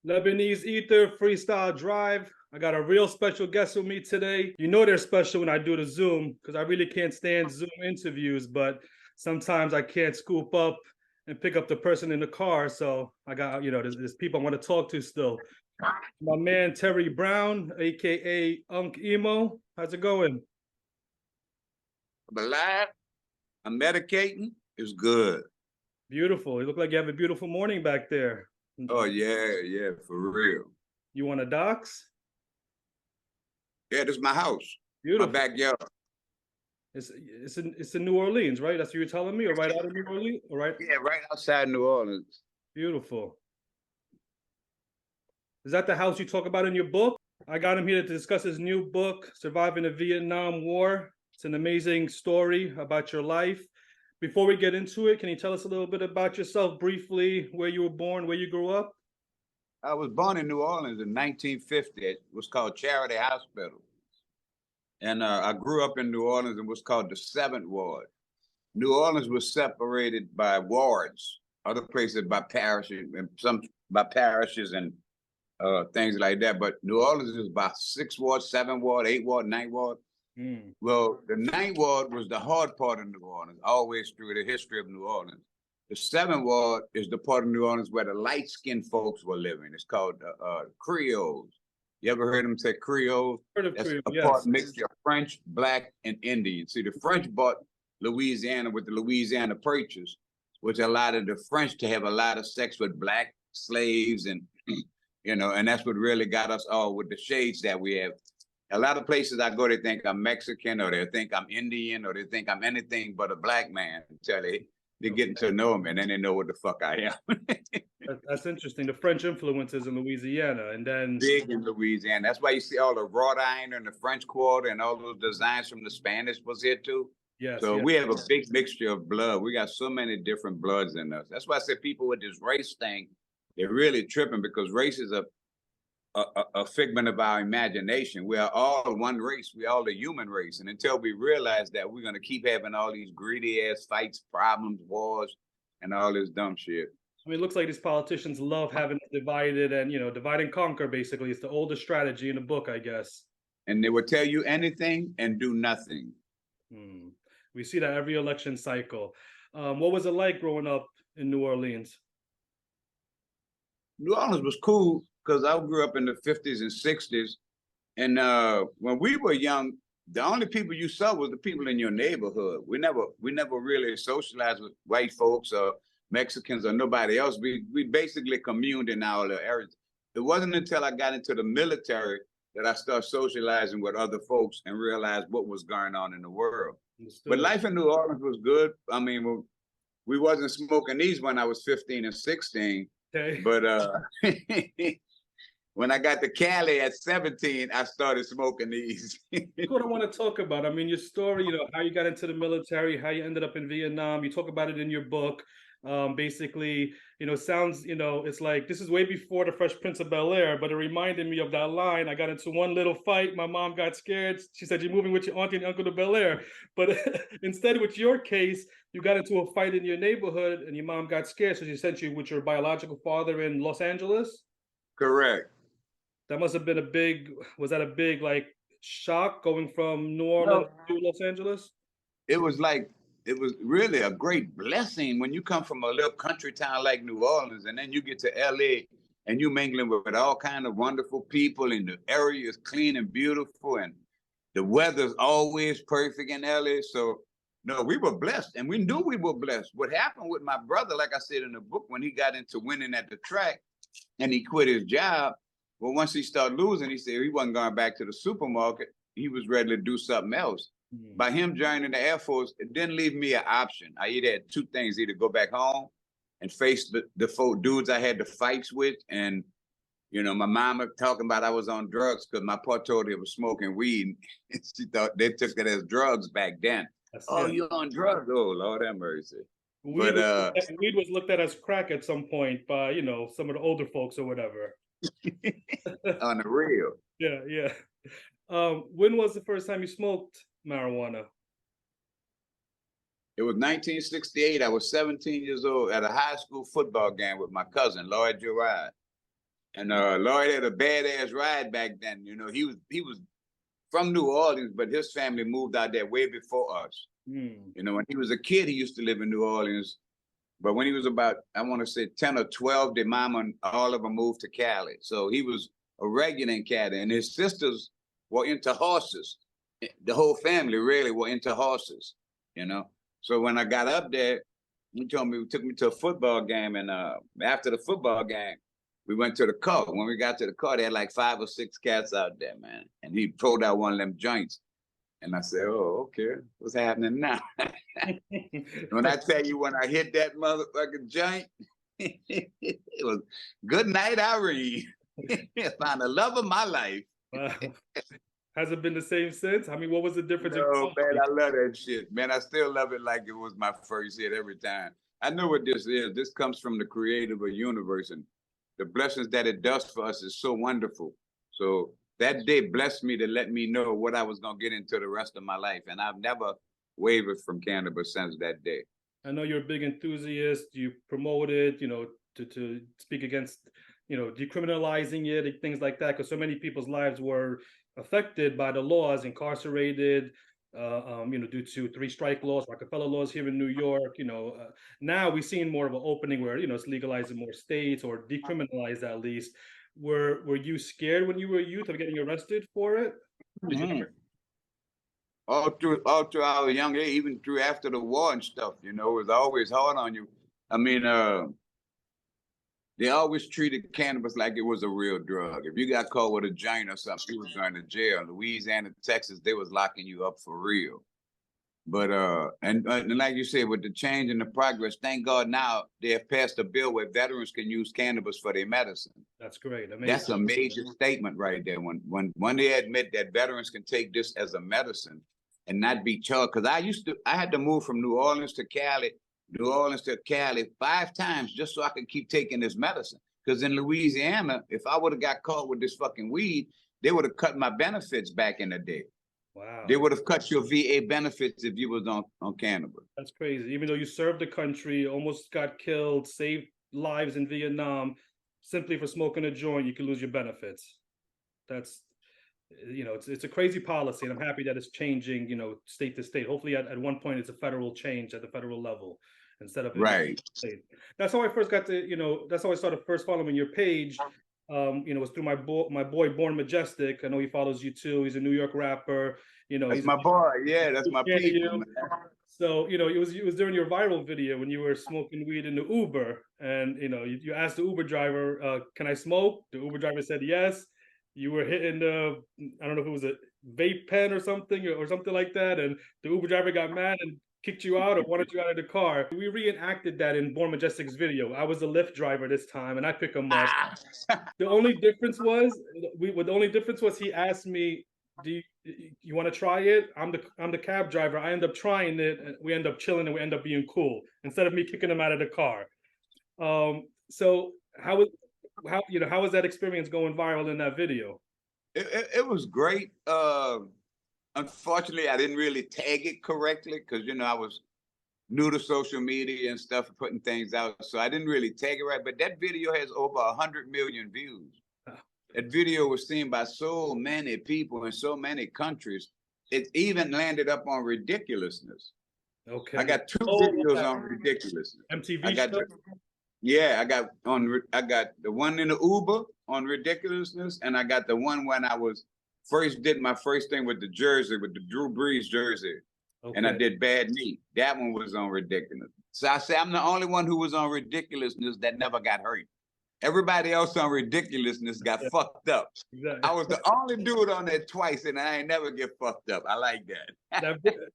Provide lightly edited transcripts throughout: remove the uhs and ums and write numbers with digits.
Lebanese Ether, Freestyle Drive. I got a real special guest with me today. You know they're special when I do the Zoom because I really can't stand Zoom interviews, but sometimes I can't scoop up and pick up the person in the car. So I got, there's people I want to talk to still. My man Terry Brown, aka Unc Imo. How's it going? I'm alive. I'm medicating. It's good. Beautiful. You look like you have a beautiful morning back there. Oh yeah, for real. You want a docs? Yeah, this is my house. Beautiful. My backyard. It's in New Orleans, right? That's what you're telling me, or right out of New Orleans, all right? Yeah, right outside New Orleans. Beautiful. Is that the house you talk about in your book? I got him here to discuss his new book, Surviving the Vietnam War. It's an amazing story about your life. Before we get into it, can you tell us a little bit about yourself briefly, where you were born, where you grew up? I was born in New Orleans in 1950. It was called Charity Hospital. And I grew up in New Orleans and was called the 7th Ward. New Orleans was separated by wards, other places by parishes, and some by parishes and things like that. But New Orleans is about 6 Ward, 7 Ward, 8 Ward, 9 Ward. Well, the 9th Ward was the hard part of New Orleans, always through the history of New Orleans. The 7th Ward is the part of New Orleans where the light-skinned folks were living. It's called Creoles. You ever heard them say Creoles? Heard of That's Creole, a yes. part mixture of French, Black, and Indian. See, the French bought Louisiana with the Louisiana Purchase, which allowed the French to have a lot of sex with Black slaves, and and that's what really got us all with the shades that we have. A lot of places I go, they think I'm Mexican, or they think I'm Indian, or they think I'm anything but a Black man until they're getting to know me, and then they know what the fuck I am. That's interesting. The French influences in Louisiana, and then big in Louisiana. That's why you see all the wrought iron and the French Quarter and all those designs from the Spanish was here too. Yes. So we have a big mixture of blood. We got so many different bloods in us. That's why I said people with this race thing, they're really tripping, because race is a figment of our imagination. We are all one race. We are all the human race. And until we realize that, we're going to keep having all these greedy ass fights, problems, wars, and all this dumb shit. I mean, it looks like these politicians love having it divided and, divide and conquer, basically. It's the oldest strategy in the book, I guess. And they will tell you anything and do nothing. We see that every election cycle. What was it like growing up in New Orleans? New Orleans was cool because I grew up in the 50s and 60s. And when we were young, the only people you saw was the people in your neighborhood. We never really socialized with white folks or Mexicans or nobody else. We basically communed in our areas. It wasn't until I got into the military that I started socializing with other folks and realized what was going on in the world. But life in New Orleans was good. I mean, we wasn't smoking these when I was 15 and 16. Okay. But when I got to Cali at 17, I started smoking these. That's what I want to talk about. I mean, your story, how you got into the military, how you ended up in Vietnam. You talk about it in your book. Basically, sounds, it's like this is way before the Fresh Prince of Bel-Air, but it reminded me of that line. I got into one little fight. My mom got scared. She said, "You're moving with your auntie and uncle to Bel-Air." But instead, with your case, you got into a fight in your neighborhood and your mom got scared. So she sent you with your biological father in Los Angeles? Correct. That must have been was that a big like shock going from New Orleans to Los Angeles? It was really a great blessing when you come from a little country town like New Orleans, and then you get to LA and you mingling with all kind of wonderful people, and the area is clean and beautiful, and the weather's always perfect in LA. So no, we were blessed, and we knew we were blessed. What happened with my brother, like I said in the book, when he got into winning at the track and he quit his job, well, once he started losing, he said he wasn't going back to the supermarket. He was ready to do something else. By him joining the Air Force, it didn't leave me an option. I either had two things: either go back home and face the four dudes I had the fights with. And, my mama talking about I was on drugs because my pa told her I was smoking weed. She thought they took it as drugs back then. You're on drugs? Oh, Lord have mercy. Weed was looked at as crack at some point by, some of the older folks or whatever. On the real. Yeah. When was the first time you smoked marijuana? It was 1968. I was 17 years old at a high school football game with my cousin, Lloyd Gerard. And Lloyd had a badass ride back then. You know, he was from New Orleans, but his family moved out there way before us. Mm. You know, when he was a kid, he used to live in New Orleans. But when he was about, I want to say 10 or 12, their mama and all of them moved to Cali. So he was a regular in Cali. And his sisters were into horses. The whole family really were into horses, you know. So when I got up there, he took me to a football game. And after the football game, we went to the car. When we got to the car, they had like 5 or 6 cats out there, man. And he pulled out one of them joints. And I said, oh, okay, what's happening now? When I tell you, when I hit that motherfucking joint, it was good night, Irene. Found the love of my life. Wow. Has it been the same since? I mean, what was the difference? Oh, man, I love that shit. Man, I still love it like it was my first hit every time. I know what this is. This comes from the creator of the universe, and the blessings that it does for us is so wonderful. So that day blessed me to let me know what I was going to get into the rest of my life. And I've never wavered from cannabis since that day. I know you're a big enthusiast. You promote it, you know, to speak against, you know, decriminalizing it and things like that, because so many people's lives were affected by the laws, incarcerated, you know, due to 3-strike laws, Rockefeller laws here in New York. You know, now we've seen more of an opening where, you know, it's legalized in more states or decriminalized at least. Were you scared when you were a youth of getting arrested for it? Did you ever? All through our young age, even through after the war and stuff, you know, it was always hard on you. I mean, they always treated cannabis like it was a real drug. If you got caught with a joint or something, you was going to jail. Louisiana, Texas, they was locking you up for real. But and like you said, with the change and the progress, thank God now they have passed a bill where veterans can use cannabis for their medicine. That's great. Amazing. That's a major statement right there. When they admit that veterans can take this as a medicine and not be charged. Because I had to move from New Orleans to Cali 5 times just so I could keep taking this medicine. Because in Louisiana, if I would have got caught with this fucking weed, they would have cut my benefits back in the day. Wow. They would have cut your VA benefits if you was on cannabis. That's crazy. Even though you served the country, almost got killed, saved lives in Vietnam, simply for smoking a joint, you could lose your benefits. That's, you know, it's a crazy policy, and I'm happy that it's changing, you know, state to state. Hopefully at one point it's a federal change at the federal level instead of right. State. That's how I first got to, you know, that's how I started first following your page. You know, it was through my boy Born Majestic. I know he follows you too. He's a New York rapper. You know, that's my boy. Yeah, that's my people. So, you know, it was during your viral video when you were smoking weed in the Uber, and you know, you asked the Uber driver, "Can I smoke?" The Uber driver said yes. You were hitting the, I don't know if it was a vape pen or something like that, and the Uber driver got mad and kicked you out or wanted you out of the car. We reenacted that in Born Majestic's video. I was the Lyft driver this time, and I pick him up. The only difference was, he asked me, "Do you want to try it?" I'm the cab driver. I end up trying it, and we end up chilling, and we end up being cool instead of me kicking him out of the car. So how was that experience going viral in that video? It was great. Unfortunately, I didn't really tag it correctly because, you know, I was new to social media and stuff, putting things out. So I didn't really tag it right. But that video has over 100 million views. That video was seen by so many people in so many countries. It even landed up on Ridiculousness. Okay. I got 2 videos on Ridiculousness. MTV show? Yeah, I got the one in the Uber on Ridiculousness, and I got the one when I did my first thing with the jersey, with the Drew Brees jersey. Okay. And I did Bad Meat. That one was on Ridiculous. So I say I'm the only one who was on Ridiculousness that never got hurt. Everybody else on Ridiculousness got fucked up. Exactly. I was the only dude on there twice, and I ain't never get fucked up. I like that.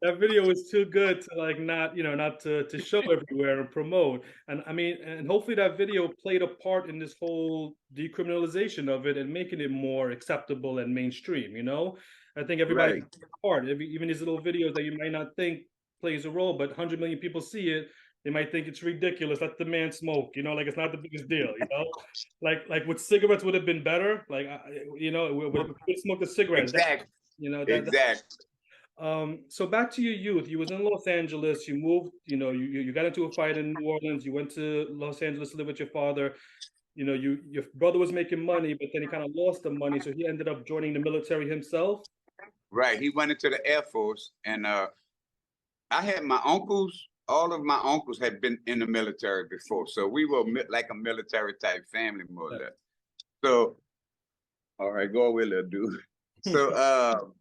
that video is too good to like not to show everywhere and promote. And I mean, and hopefully that video played a part in this whole decriminalization of it and making it more acceptable and mainstream. You know, I think everybody plays a part. Even these little videos that you might not think plays a role, but 100 million people see it. They might think it's ridiculous. Let the man smoke, you know, like it's not the biggest deal, you know. like with cigarettes would have been better. Like, you know, we would smoke the cigarettes. Exactly. You know, exactly. So back to your youth. You was in Los Angeles. You moved. You know, you got into a fight in New Orleans. You went to Los Angeles to live with your father. you know, your brother was making money, but then he kind of lost the money, so he ended up joining the military himself. Right. He went into the Air Force, and I had my uncles. All of my uncles had been in the military before, so we were like a military type family, more or Yeah. less. So, all right, go away, little dude. So,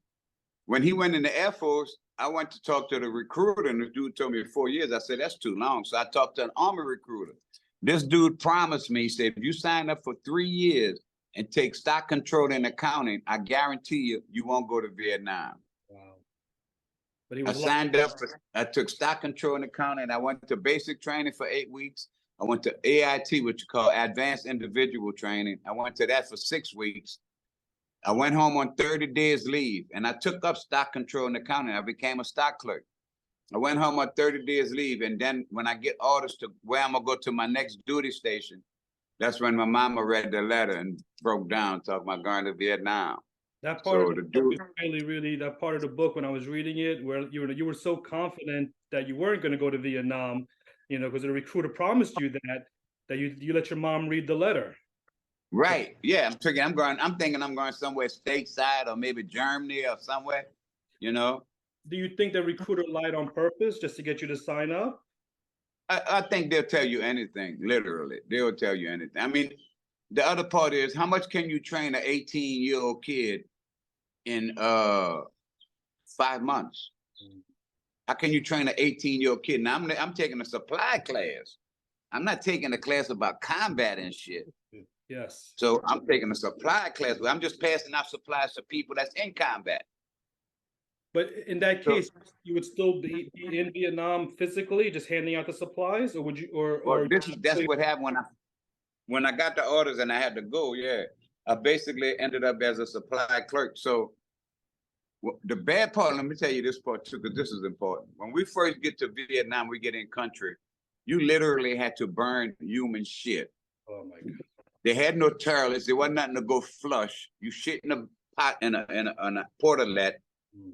when he went in the Air Force, I went to talk to the recruiter, and the dude told me 4 years. I said, that's too long. So I talked to an Army recruiter. This dude promised me, he said, if you sign up for 3 years and take stock control in accounting, I guarantee you, you won't go to Vietnam. Wow. But he I was signed up, I took stock control in accounting. I went to basic training for 8 weeks. I went to AIT, which you call advanced individual training. I went to that for 6 weeks. I went home on 30 days leave, and I took up stock control and accounting. I became a stock clerk. I went home on 30 days leave, and then when I get orders to where I'm gonna go to my next duty station, that's when my mama read the letter and broke down, talking about going to Vietnam. that part of So the the book dude, is really, really that part of the book when I was reading it, where you were so confident that you weren't going to go to Vietnam, you know, because the recruiter promised you that you let your mom read the letter. right? Yeah, I'm thinking I'm going somewhere stateside or maybe Germany or somewhere, you know. Do you think the recruiter lied on purpose just to get you to sign up? I think they'll tell you anything, literally. They'll tell you anything. I mean, the other part is how much can you train an 18-year-old kid in 5 months? How can you train an 18-year-old kid? Now I'm taking a supply class. I'm not taking a class about combat and shit. Yes. So I'm taking a supply class where I'm just passing out supplies to people that's in combat. But in that So, case, you would still be in Vietnam physically, just handing out the supplies, or would you, well, or that's what happened when I got the orders and I had to go. Yeah, I basically ended up as a supply clerk. So the bad part, let me tell you this part too, because this is important. When we first get to Vietnam, we get in country, you literally had to burn human shit. Oh my God. They had no toilets. There wasn't nothing to go flush. You shit in a pot in a portalet.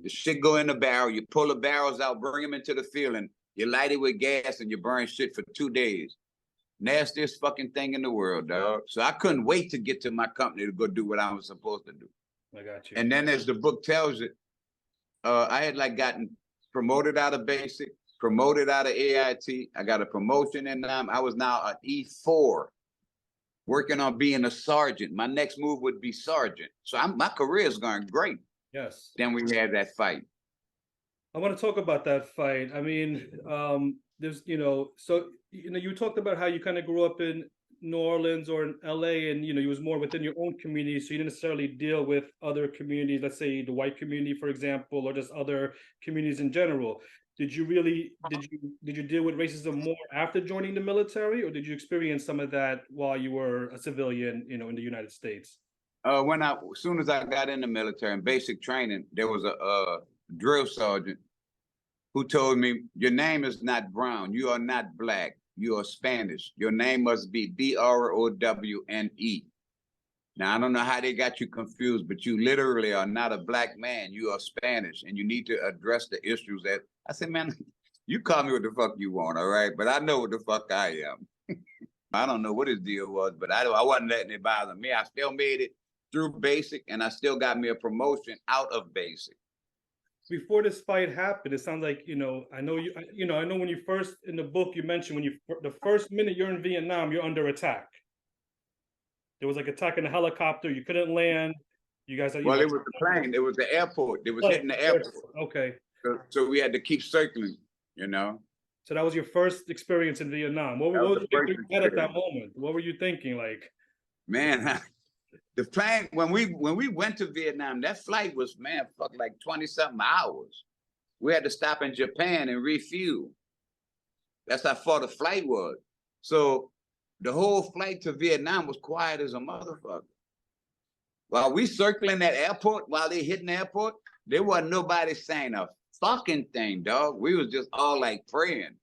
The shit go in the barrel. You pull the barrels out, bring them into the field, and you light it with gas, and you burn shit for 2 days. Nastiest fucking thing in the world, dog. So I couldn't wait to get to my company to go do what I was supposed to do. I got you. And then, as the book tells it, I had like gotten promoted out of basic, promoted out of AIT. I got a promotion, and I was now an E4, working on being a sergeant. My next move would be sergeant. So my career is going great. Yes. Then we had that fight. I want to talk about that fight. I mean, there's, you know, so, you know, you talked about how you kind of grew up in New Orleans or in LA, and, you know, you was more within your own community. So you didn't necessarily deal with other communities, let's say the white community, for example, or just other communities in general. Did you deal with racism more after joining the military, or did you experience some of that while you were a civilian, you know, in the United States? As soon as I got in the military and basic training, there was a drill sergeant who told me, your name is not Brown. You are not black. You are Spanish. Your name must be Browne. Now, I don't know how they got you confused, but you literally are not a black man. You are Spanish, and you need to address the issues that I said, man, you call me what the fuck you want, all right? But I know what the fuck I am. I don't know what his deal was, but I wasn't letting it bother me. I still made it through basic, and I still got me a promotion out of basic. Before this fight happened, it sounds like, you know, I know I know when you first in the book you mentioned the first minute you're in Vietnam, you're under attack. There was like attack in a helicopter, you couldn't land. You guys, Well, it was the plane, it was the airport. It was hitting the airport. Okay. So we had to keep circling, you know. So that was your first experience in Vietnam. What was you thinking at that moment? What were you thinking? Like, man, the plane when we went to Vietnam, that flight was fuck like 20-something hours. We had to stop in Japan and refuel. That's how far the flight was. So the whole flight to Vietnam was quiet as a motherfucker. While we circling that airport, while they hitting the airport, there wasn't nobody saying a fucking thing, dog. We was just all like praying.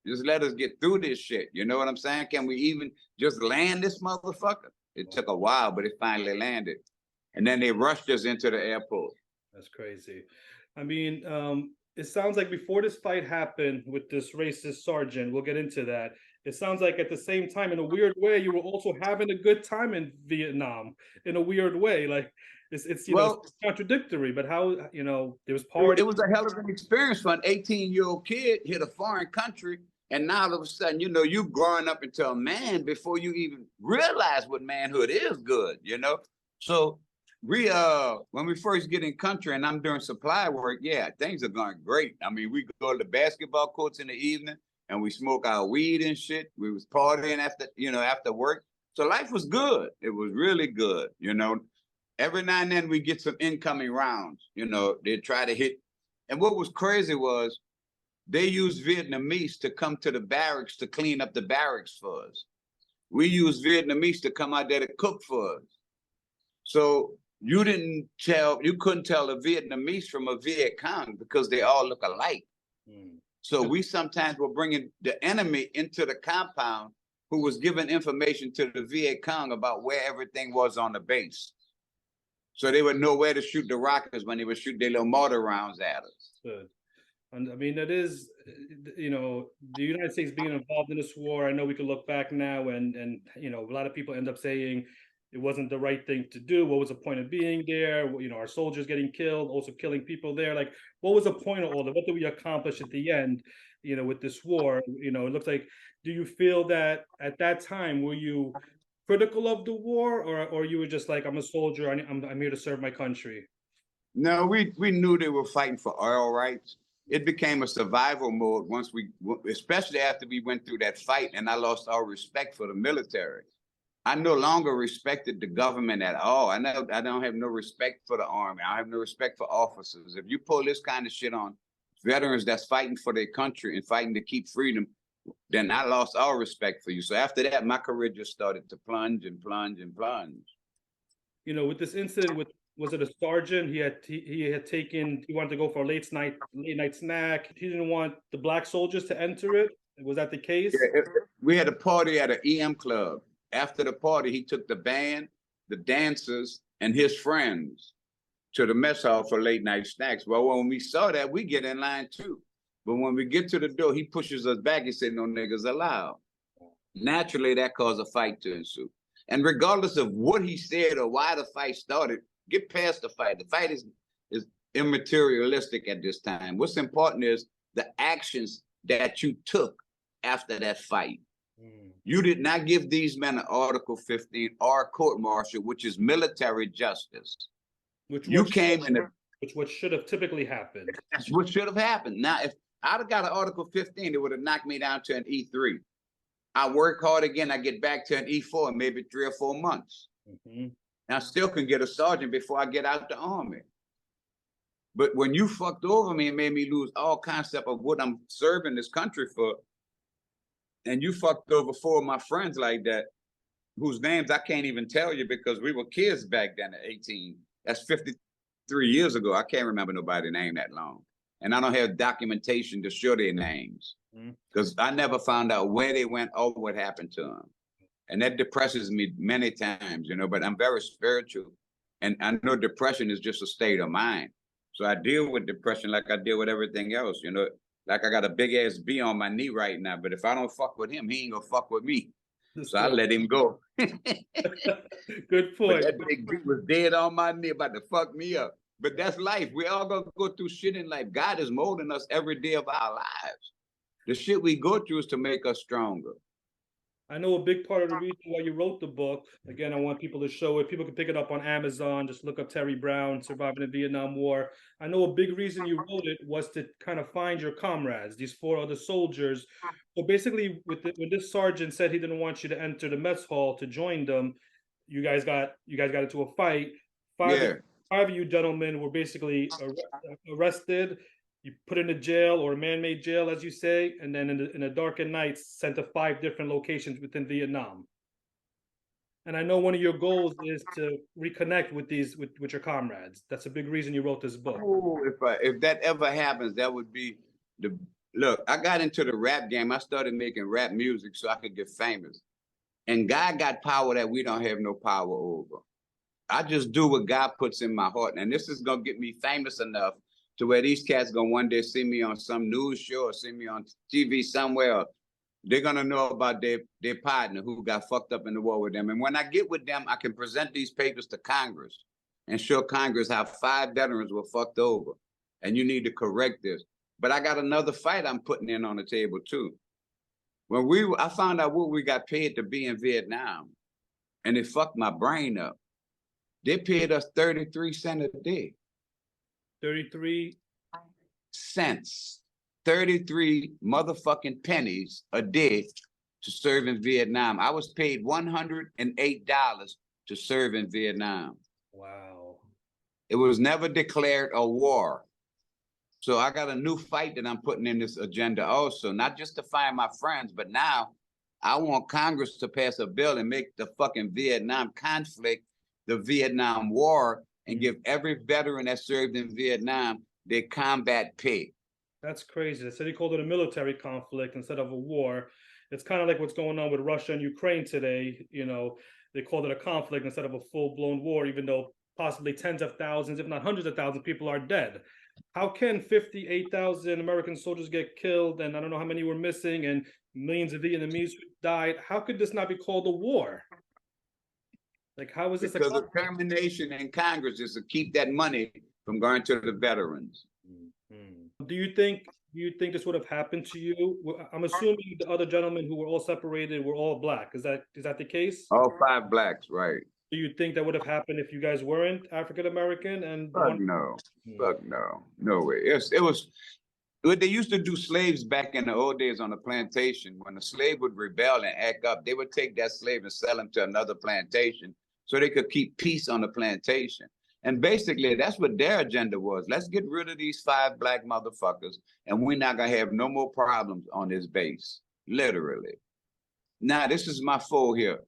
Just let us get through this shit. You know what I'm saying? Can we even just land this motherfucker? It took a while, but it finally landed. And then they rushed us into the airport. That's crazy. I mean, it sounds like before this fight happened with this racist sergeant, we'll get into that. it sounds like at the same time, in a weird way, you were also having a good time in Vietnam in a weird way. Like it's Well, it's contradictory, but how there was it party. was a hell of an experience for an 18-year-old kid hit a foreign country. And now all of a sudden, you growing up into a man before you even realize what manhood is good, So when we first get in country and I'm doing supply work, yeah, things are going great. I mean, we go to the basketball courts in the evening and we smoke our weed and shit. We was partying after work. So life was good. It was really good, Every now and then we get some incoming rounds, they try to hit. And what was crazy was they used Vietnamese to come to the barracks to clean up the barracks for us. We used Vietnamese to come out there to cook for us. So you couldn't tell a Vietnamese from a Viet Cong because they all look alike. So we sometimes were bringing the enemy into the compound who was giving information to the Viet Cong about where everything was on the base. So they would know where to shoot the rockets when they would shoot their little mortar rounds at us. Good. And I mean, it is, the United States being involved in this war. I know we could look back now and a lot of people end up saying it wasn't the right thing to do. What was the point of being there? Our soldiers getting killed, also killing people there. Like, what was the point of all that? What did we accomplish at the end, with this war? It looks like, do you feel that at that time, were you critical of the war, or you were just like, I'm a soldier, I'm here to serve my country? No, we knew they were fighting for oil rights. It became a survival mode especially after we went through that fight and I lost all respect for the military. I no longer respected the government at all. I don't have no respect for the army. I have no respect for officers. If you pull this kind of shit on veterans that's fighting for their country and fighting to keep freedom, then I lost all respect for you. So after that, my career just started to plunge and plunge and plunge. With this incident was it a sergeant? He wanted to go for a late night snack. He didn't want the black soldiers to enter it. Was that the case? Yeah, we had a party at an EM club. After the party, he took the band, the dancers, and his friends to the mess hall for late night snacks. Well, when we saw that, we get in line too. But when we get to the door, he pushes us back. He said, "No niggas allowed." Naturally, that caused a fight to ensue. And regardless of what he said or why the fight started, get past the fight. The fight is immaterialistic at this time. What's important is the actions that you took after that fight. You did not give these men an Article 15 or a court-martial, which is military justice. Which what should have typically happened. That's what should have happened. Now, if I'd have got an Article 15, it would have knocked me down to an E3. I work hard again, I get back to an E4 in maybe 3 or 4 months. And I still can get a sergeant before I get out the army. But when you fucked over me and made me lose all concept of what I'm serving this country for, and you fucked over 4 of my friends like that, whose names I can't even tell you because we were kids back then at 18. That's 53 years ago. I can't remember nobody's name that long. And I don't have documentation to show their names because I never found out where they went or what happened to them. And that depresses me many times, but I'm very spiritual. And I know depression is just a state of mind. So I deal with depression like I deal with everything else, Like I got a big ass B on my knee right now, but if I don't fuck with him, he ain't gonna fuck with me. So I let him go. Good point. But that big B was dead on my knee, about to fuck me up. But that's life. We all gonna go through shit in life. God is molding us every day of our lives. The shit we go through is to make us stronger. I know a big part of the reason why you wrote the book, again, I want people to show it. People can pick it up on Amazon. Just look up Terry Brown, Surviving the Vietnam War. I know a big reason you wrote it was to kind of find your comrades, these 4 other soldiers. So basically, when this sergeant said he didn't want you to enter the mess hall to join them, you guys got into a fight. 5 of you gentlemen were basically arrested. You put in a jail or a man-made jail, as you say, and then in the darkened nights, sent to 5 different locations within Vietnam. And I know one of your goals is to reconnect with with your comrades. That's a big reason you wrote this book. Oh, if that ever happens, that would be look. I got into the rap game. I started making rap music so I could get famous. And God got power that we don't have no power over. I just do what God puts in my heart, and this is gonna get me famous enough to where these cats gonna one day see me on some news show or see me on TV somewhere, or they're gonna know about their partner who got fucked up in the war with them. And when I get with them, I can present these papers to Congress and show Congress how 5 veterans were fucked over. And you need to correct this. But I got another fight I'm putting in on the table too. I found out what we got paid to be in Vietnam, and it fucked my brain up. They paid us 33 cents a day. 33 cents. 33 motherfucking pennies a day to serve in Vietnam. I was paid $108 to serve in Vietnam. Wow. It was never declared a war. So I got a new fight that I'm putting in this agenda also, not just to find my friends, but now I want Congress to pass a bill and make the fucking Vietnam conflict the Vietnam War and give every veteran that served in Vietnam their combat pay. That's crazy. They said he called it a military conflict instead of a war. It's kind of like what's going on with Russia and Ukraine today. You know, they called it a conflict instead of a full-blown war, even though possibly tens of thousands, if not hundreds of thousands of people are dead. How can 58,000 American soldiers get killed, and I don't know how many were missing, and millions of Vietnamese who died? How could this not be called a war? Like, how is this? Because the determination in Congress is to keep that money from going to the veterans. Mm-hmm. Do you think this would have happened to you? I'm assuming the other gentlemen who were all separated were all black. Is that the case? All 5 blacks, right? Do you think that would have happened if you guys weren't African American? And fuck no, fuck no, no way. It was what they used to do. Slaves back in the old days on the plantation, when a slave would rebel and act up, they would take that slave and sell him to another plantation so they could keep peace on the plantation. And basically, that's what their agenda was. Let's get rid of these 5 black motherfuckers, and we're not gonna have no more problems on this base, literally. Now, this is my foe here.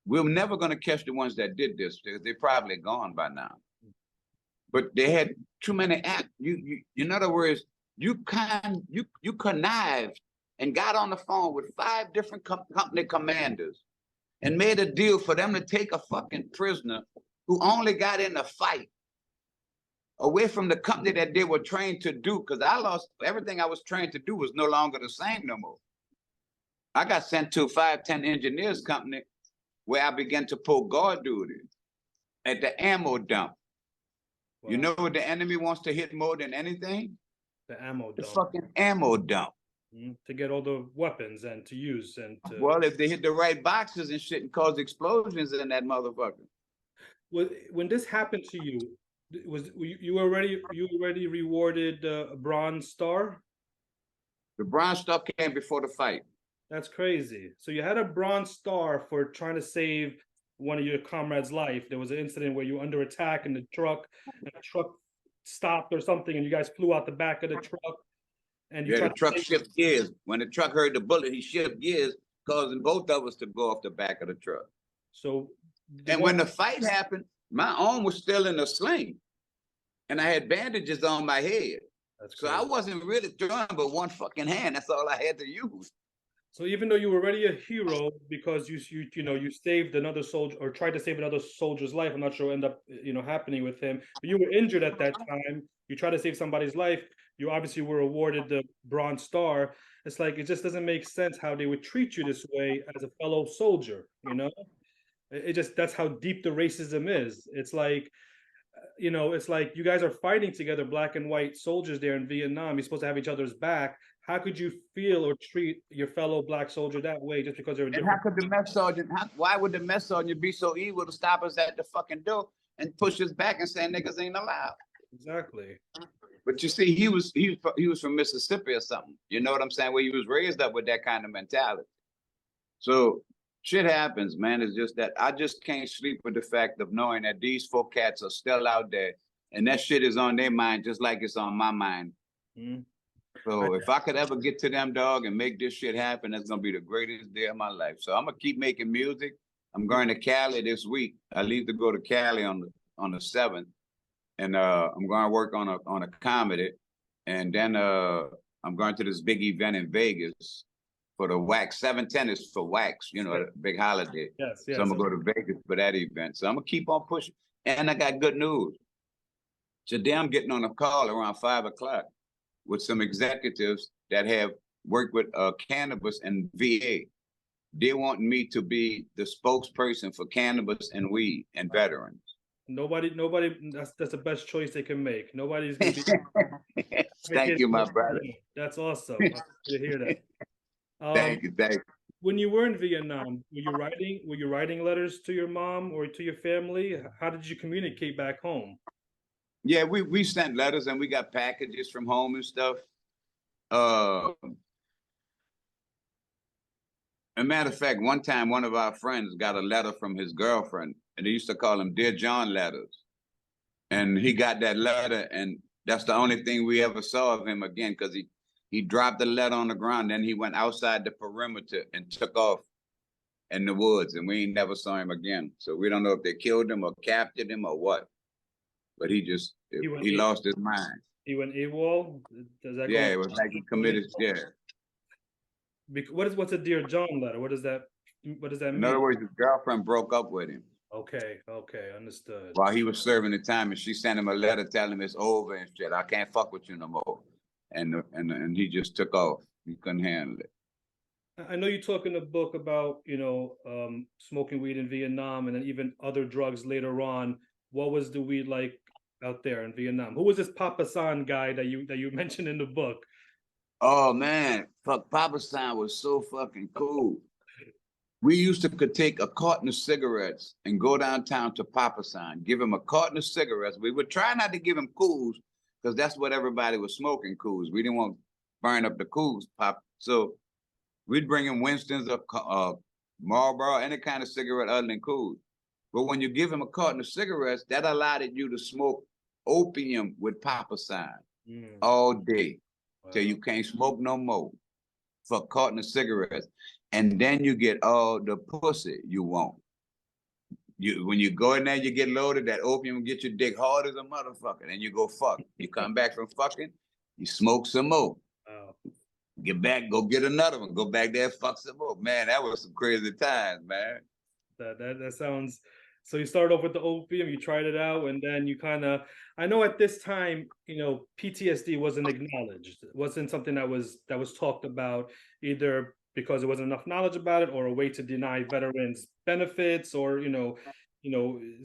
We're never going to catch the ones that did this because they're probably gone by now. But they had too many acts. In other words, you connived and got on the phone with 5 different company commanders and made a deal for them to take a fucking prisoner who only got in a fight away from the company that they were trained to do, because I lost everything I was trained to do was no longer the same no more. I got sent to a 510 engineers company where I began to pull guard duty at the ammo dump. Wow. You know what the enemy wants to hit more than anything? The ammo dump. The fucking ammo dump. To get all the weapons and to use and to... Well, if they hit the right boxes and shit and cause explosions in that motherfucker. When this happened to you, was you already rewarded a Bronze Star? The Bronze Star came before the fight. That's crazy. So you had a Bronze Star for trying to save one of your comrades' life. There was an incident where you were under attack and the truck stopped or something, and you guys flew out the back of the truck. And the truck shifted gears. When the truck heard the bullet, he shifted gears, causing both of us to go off the back of the truck. So, and when the fight happened, my arm was still in a sling, and I had bandages on my head. So I wasn't really throwing but one fucking hand. That's all I had to use. So even though you were already a hero because you saved another soldier or tried to save another soldier's life, I'm not sure what ended up happening with him, but you were injured at that time. You tried to save somebody's life. You obviously were awarded the Bronze Star. It's like, it just doesn't make sense how they would treat you this way as a fellow soldier. That's how deep the racism is. It's like, it's like you guys are fighting together, black and white soldiers there in Vietnam. You're supposed to have each other's back. How could you feel or treat your fellow black soldier that way just because they're different? And how could the mess sergeant, why would the mess sergeant be so evil to stop us at the fucking door and push us back and say niggas ain't allowed? Exactly. But you see, he was from Mississippi or something. You know what I'm saying? Where he was raised up with that kind of mentality. So shit happens, man. It's just that I just can't sleep with the fact of knowing that these 4 cats are still out there and that shit is on their mind just like it's on my mind. Mm-hmm. So if I could ever get to them, dog, and make this shit happen, that's gonna be the greatest day of my life. So I'm gonna keep making music. I'm going to Cali this week. I leave to go to Cali on the 7th, and I'm going to work on a comedy, and then I'm going to this big event in Vegas for the Wax. 710 is for Wax, a big holiday. Yes. So I'm gonna go to Vegas for that event. So I'm gonna keep on pushing, and I got good news. Today I'm getting on a call around 5 o'clock with some executives that have work with cannabis and VA. They want me to be the spokesperson for cannabis and weed and veterans. Nobody. That's the best choice they can make. Nobody's gonna be. Thank you, my brother. That's awesome. I'm happy to hear that. Thank you, thank you. When you were in Vietnam, were you writing letters to your mom or to your family? How did you communicate back home? Yeah, we sent letters and we got packages from home and stuff. As a matter of fact, one time one of our friends got a letter from his girlfriend, and they used to call them Dear John letters. And he got that letter, and that's the only thing we ever saw of him again, because he dropped the letter on the ground, then he went outside the perimeter and took off in the woods, and we ain't never saw him again. So we don't know if they killed him or captured him or what. But he lost his mind. He went AWOL? Does that it was like he committed, yeah. What's a Dear John letter? What does that mean? In other words, his girlfriend broke up with him. Okay, understood. While he was serving the time, and she sent him a letter telling him it's over and shit. I can't fuck with you no more. And he just took off. He couldn't handle it. I know you talk in the book about, smoking weed in Vietnam and then even other drugs later on. What was the weed like out there in Vietnam? Who was this Papa San guy that you mentioned in the book? Oh man, fuck, Papa San was so fucking cool. We used to could take a carton of cigarettes and go downtown to Papa San, give him a carton of cigarettes. We would try not to give him cools because that's what everybody was smoking, cools. We didn't want to burn up the cools, Pop. So we'd bring him Winston's, Marlboro, any kind of cigarette other than cools. But when you give him a carton of cigarettes, that allowed you to smoke opium with Papa San all day till you can't smoke no more for a carton of cigarettes. And then you get all the pussy you want. When you go in there, you get loaded, that opium get your dick hard as a motherfucker. And you go fuck. You come back from fucking, you smoke some more. Wow. Get back, go get another one. Go back there, fuck some more. Man, that was some crazy times, man. That sounds. So you started off with the opium, you tried it out, and then you kind of. I know at this time, PTSD wasn't acknowledged. It wasn't something that was talked about either because there wasn't enough knowledge about it, or a way to deny veterans benefits, or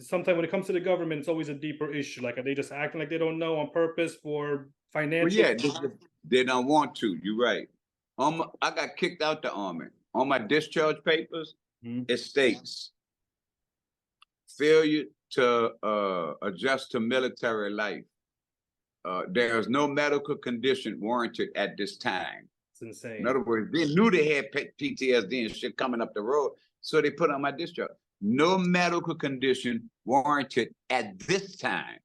sometimes when it comes to the government, it's always a deeper issue. Like, are they just acting like they don't know on purpose for financial? Well, yeah, they don't want to. You're right. I got kicked out the Army. On my discharge papers, it states failure to adjust to military life. There is no medical condition warranted at this time. It's insane. In other words, they knew they had PTSD and shit coming up the road, so they put on my discharge. No medical condition warranted at this time.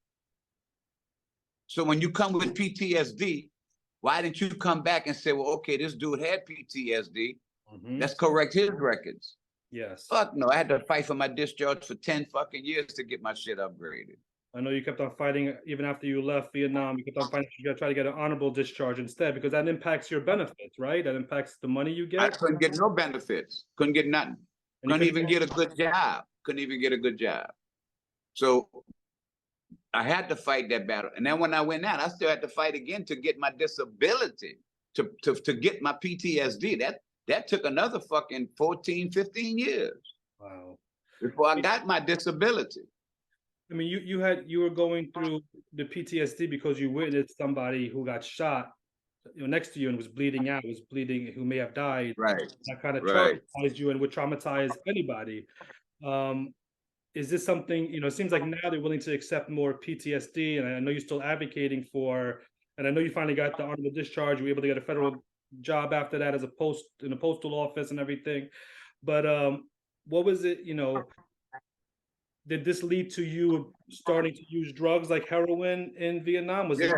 So when you come with PTSD, why didn't you come back and say, well, okay, this dude had PTSD. Let's correct his records. Yes. Fuck no, I had to fight for my discharge for 10 fucking years to get my shit upgraded. I know you kept on fighting even after you left Vietnam. You kept on fighting. You got to try to get an honorable discharge instead, because that impacts your benefits, right? That impacts the money you get. I couldn't get no benefits. Couldn't get nothing. Couldn't even get a good job. Couldn't even get a good job. So I had to fight that battle. And then when I went out, I still had to fight again to get my disability, to get my PTSD. That took another fucking 14, 15 years. Wow. Before I got my disability. I mean, you were going through the PTSD because you witnessed somebody who got shot, next to you and was bleeding out, who may have died. Right. That kind of traumatized you and would traumatize anybody. Is this something, it seems like now they're willing to accept more PTSD, and I know you're still advocating for, and I know you finally got the honorable discharge, you were able to get a federal job after that as in a postal office and everything. But what was it, did this lead to you starting to use drugs like heroin in Vietnam? Was it?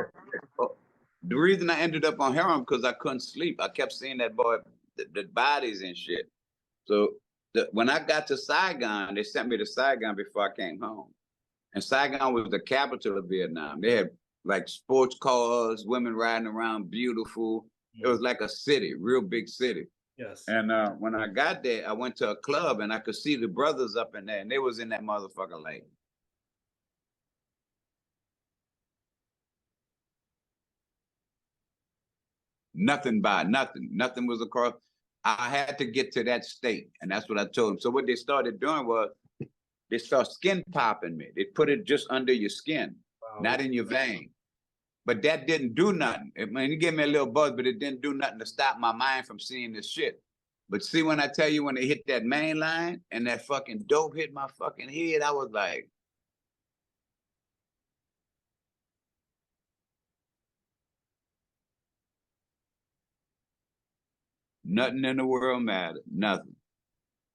The reason I ended up on heroin because I couldn't sleep. I kept seeing that boy, the bodies and shit. So when I got to Saigon, they sent me to Saigon before I came home. And Saigon was the capital of Vietnam. They had like sports cars, women riding around, beautiful. It was like a city, real big city. Yes. And when I got there, I went to a club and I could see the brothers up in there, and they was in that motherfucker like. Nothing by nothing. Nothing was across. I had to get to that state, and that's what I told them. So what they started doing was they started skin popping me. They put it just under your skin, not in your vein. But that didn't do nothing. I mean, it gave me a little buzz, but it didn't do nothing to stop my mind from seeing this shit. But see, when I tell you, when they hit that main line and that fucking dope hit my fucking head, I was like, nothing in the world mattered. Nothing.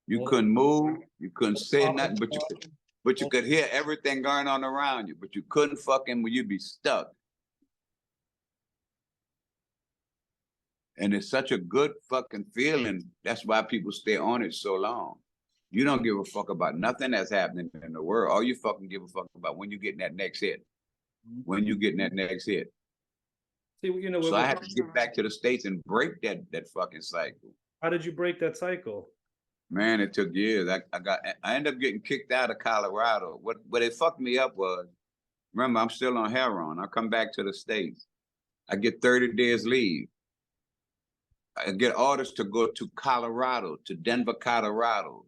You couldn't move. You couldn't say nothing, but you could hear everything going on around you. But you couldn't fucking, you'd be stuck. And it's such a good fucking feeling. That's why people stay on it so long. You don't give a fuck about nothing that's happening in the world. All you fucking give a fuck about when you getting that next hit. When you getting that next hit. See, you know, so I had to get back to the States and break that fucking cycle. How did you break that cycle? Man, it took years. I ended up getting kicked out of Colorado. What it fucked me up was, remember, I'm still on heroin. I come back to the States. I get 30 days leave. I get orders to go to Colorado, to Denver, Colorado,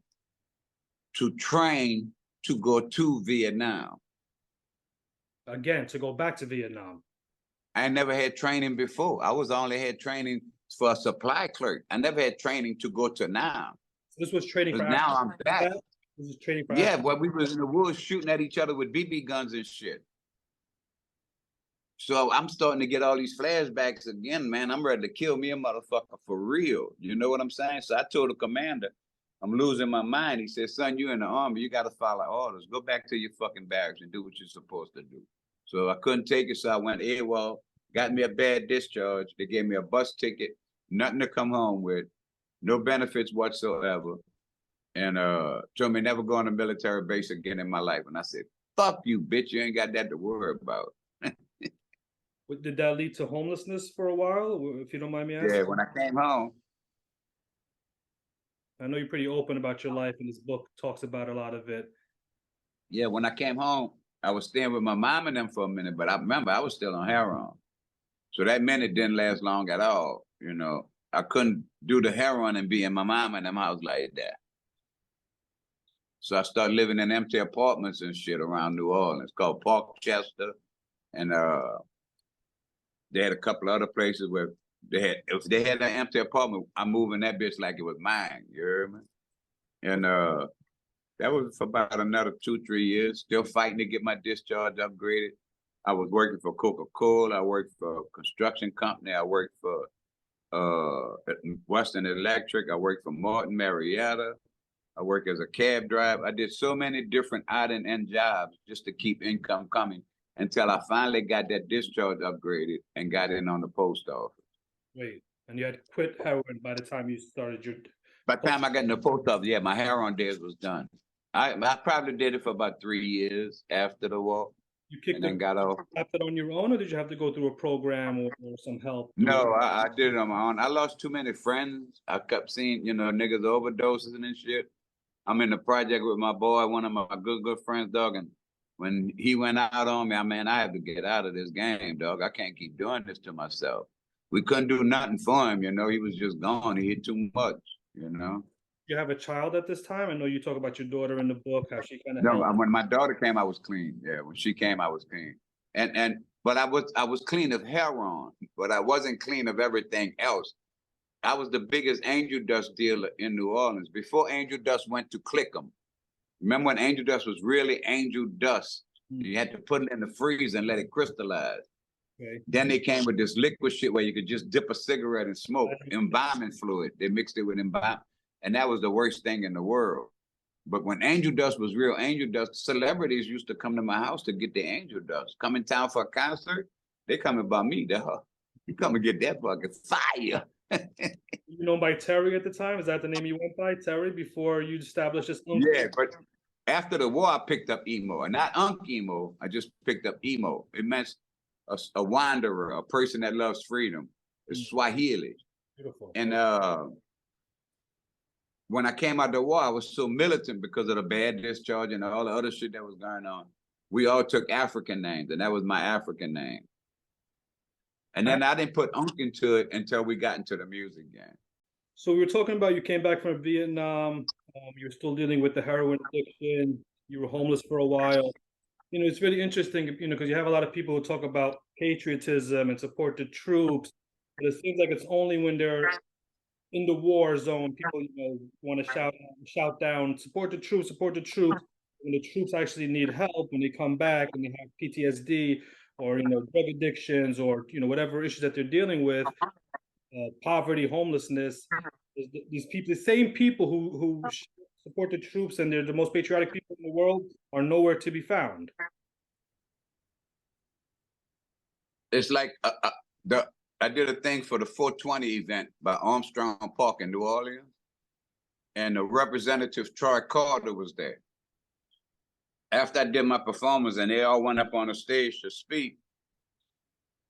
to train to go to Vietnam. Again, to go back to Vietnam. I never had training before. I only had training for a supply clerk. I never had training to go to now. So this was training for now I'm back. This is training for yeah, well, we was in the woods shooting at each other with BB guns and shit. So I'm starting to get all these flashbacks again, man. I'm ready to kill me a motherfucker for real. You know what I'm saying? So I told the commander, I'm losing my mind. He said, son, you in the army, you got to follow orders. Go back to your fucking barracks and do what you're supposed to do. So I couldn't take it, so I went AWOL, got me a bad discharge. They gave me a bus ticket, nothing to come home with, no benefits whatsoever, and told me never go on a military base again in my life. And I said, fuck you, bitch, you ain't got that to worry about. Did that lead to homelessness for a while, if you don't mind me asking? Yeah, when I came home. I know you're pretty open about your life, and this book talks about a lot of it. Yeah, when I came home, I was staying with my mom and them for a minute, but I remember I was still on heroin. So that minute didn't last long at all, you know. I couldn't do the heroin and be in my mom and them house like that. So I started living in empty apartments and shit around New Orleans called Parkchester. And they had a couple other places where if they had an empty apartment, I'm moving that bitch like it was mine, you heard me? And that was for about another 2-3 years, still fighting to get my discharge upgraded. I was working for Coca-Cola, I worked for a construction company, I worked for Western Electric, I worked for Martin Marietta, I worked as a cab driver. I did so many different odd and end jobs just to keep income coming until I finally got that discharge upgraded and got in on the post office. Wait, and you had quit heroin by the time you started your... By the time I got in the post office, yeah, my heroin days was done. I probably did it for about 3 years after the war. You kicked and then got off. it on your own, or did you have to go through a program or some help? No, I did it on my own. I lost too many friends. I kept seeing, niggas overdoses and shit. I'm in the project with my boy, one of my good friends, dog. And when he went out on me, I had to get out of this game, dog. I can't keep doing this to myself. We couldn't do nothing for him, he was just gone. He hit too much, You have a child at this time? I know you talk about your daughter in the book, how she kind of No, when my daughter came, I was clean. Yeah, when she came, I was clean. But I was clean of heroin, but I wasn't clean of everything else. I was the biggest angel dust dealer in New Orleans before angel dust went to click them. Remember when angel dust was really angel dust? You had to put it in the freezer and let it crystallize. Okay. Then they came with this liquid shit where you could just dip a cigarette and smoke, embalming fluid. They mixed it with embalm, and that was the worst thing in the world. But when angel dust was real angel dust, celebrities used to come to my house to get the angel dust. Come in town for a concert, they coming by me, dog. You come and get that fucking fire. You known by Terry at the time? Is that the name you went by, Terry, before you established this? Yeah, but after the war, I picked up Imo, and not Unc Imo. I just picked up Imo. It meant a wanderer, a person that loves freedom. It's Swahili. Beautiful. And when I came out of the war, I was so militant because of the bad discharge and all the other shit that was going on. We all took African names, and that was my African name. And then I didn't put Unc into it until we got into the music game. So we were talking about you came back from Vietnam. You were still dealing with the heroin addiction. You were homeless for a while. You know, it's really interesting, you know, because you have a lot of people who talk about patriotism and support the troops, but it seems like it's only when they're in the war zone, people, you know, want to shout down, support the troops, support the troops. When the troops actually need help, when they come back and they have PTSD or, you know, drug addictions or, you know, whatever issues that they're dealing with, poverty, homelessness, these people, the same people who support the troops and they're the most patriotic people in the world are nowhere to be found. It's like I did a thing for the 420 event by Armstrong Park in New Orleans, and the representative Troy Carter was there. After I did my performance and they all went up on the stage to speak,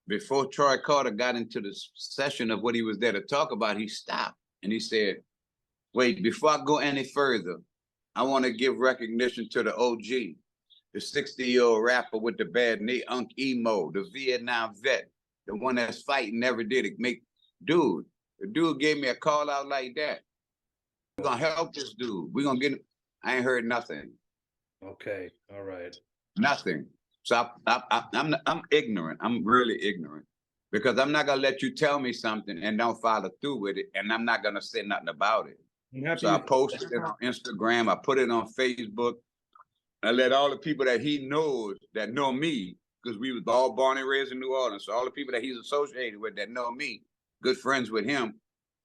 before Troy Carter got into the session of what he was there to talk about, he stopped and he said, wait, before I go any further, I want to give recognition to the OG, the 60-year-old rapper with the bad knee, Unc Imo, the Vietnam vet, the one that's fighting never did it. The dude gave me a call out like that. We're gonna help this dude. We're gonna get him. I ain't heard nothing. Okay, all right. Nothing. So I'm ignorant. I'm really ignorant because I'm not gonna let you tell me something and don't follow through with it, and I'm not gonna say nothing about it. So I posted it on Instagram. I put it on Facebook. I let all the people that he knows that know me, because we was all born and raised in New Orleans. So all the people that he's associated with that know me, good friends with him,